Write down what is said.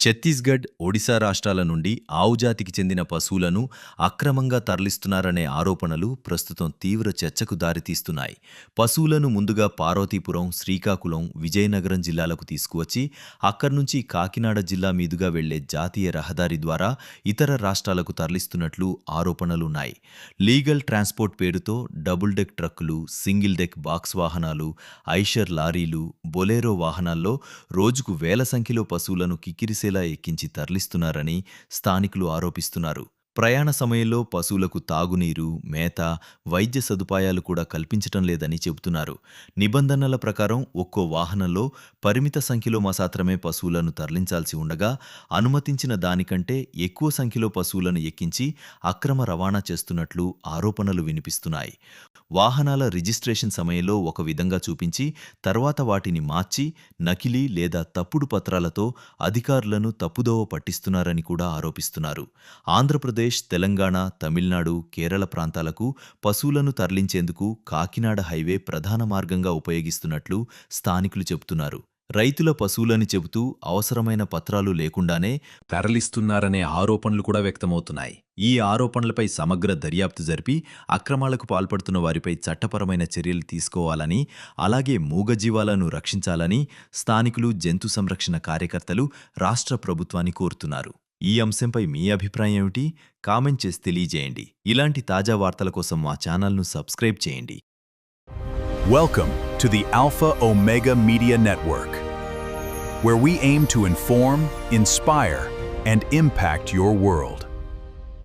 ఛత్తీస్గఢ్, ఒడిశా రాష్ట్రాల నుండి ఆవుజాతికి చెందిన పశువులను అక్రమంగా తరలిస్తున్నారనే ఆరోపణలు ప్రస్తుతం తీవ్ర చర్చకు దారితీస్తున్నాయి. పశువులను ముందుగా పార్వతీపురం, శ్రీకాకుళం, విజయనగరం జిల్లాలకు తీసుకువచ్చి అక్కడ్నుంచి కాకినాడ జిల్లా మీదుగా వెళ్లే జాతీయ రహదారి ద్వారా ఇతర రాష్ట్రాలకు తరలిస్తున్నట్లు ఆరోపణలున్నాయి. లీగల్ ట్రాన్స్పోర్ట్ పేరుతో డబుల్ డెక్ ట్రక్కులు, సింగిల్ డెక్ బాక్స్ వాహనాలు, ఐషర్ లారీలు, బొలేరో వాహనాల్లో రోజుకు వేల సంఖ్యలో పశువులను కిక్కిరిసేలా ఎక్కించి తరలిస్తున్నారని స్థానికులు ఆరోపిస్తున్నారు. ప్రయాణ సమయంలో పశువులకు తాగునీరు, మేత, వైద్య సదుపాయాలు కూడా కల్పించటం లేదని చెబుతున్నారు. నిబంధనల ప్రకారం ఒక్కో వాహనంలో పరిమిత సంఖ్యలో మాత్రమే పశువులను తరలించాల్సి ఉండగా అనుమతించిన దానికంటే ఎక్కువ సంఖ్యలో పశువులను ఎక్కించి అక్రమ రవాణా చేస్తున్నట్లు ఆరోపణలు వినిపిస్తున్నాయి. వాహనాల రిజిస్ట్రేషన్ సమయంలో ఒక విధంగా చూపించి తర్వాత వాటిని మార్చి నకిలీ లేదా తప్పుడు పత్రాలతో అధికారులను తప్పుదోవ పట్టిస్తున్నారని కూడా ఆరోపిస్తున్నారు. ఆంధ్రప్రదేశ్, తెలంగాణ, తమిళనాడు, కేరళ ప్రాంతాలకు పశువులను తరలించేందుకు కాకినాడ హైవే ప్రధాన మార్గంగా ఉపయోగిస్తున్నట్లు స్థానికులు చెబుతున్నారు. రైతుల పశువులని చెబుతూ అవసరమైన పత్రాలు లేకుండానే తరలిస్తున్నారనే ఆరోపణలు కూడా వ్యక్తమవుతున్నాయి. ఈ ఆరోపణలపై సమగ్ర దర్యాప్తు జరిపి అక్రమాలకు పాల్పడుతున్న వారిపై చట్టపరమైన చర్యలు తీసుకోవాలని, అలాగే మూగజీవాలను రక్షించాలని స్థానికులు, జంతు సంరక్షణ కార్యకర్తలు రాష్ట్ర ప్రభుత్వాన్ని కోరుతున్నారు. ఈ అంశంపై మీ అభిప్రాయం ఏమిటి? కామెంట్ చేసి తెలియజేయండి. ఇలాంటి తాజా వార్తల కోసం మా ఛానల్ను సబ్స్క్రైబ్ చేయండి. Welcome to the Alpha Omega Media Network, where we aim to inform, inspire, and impact your world.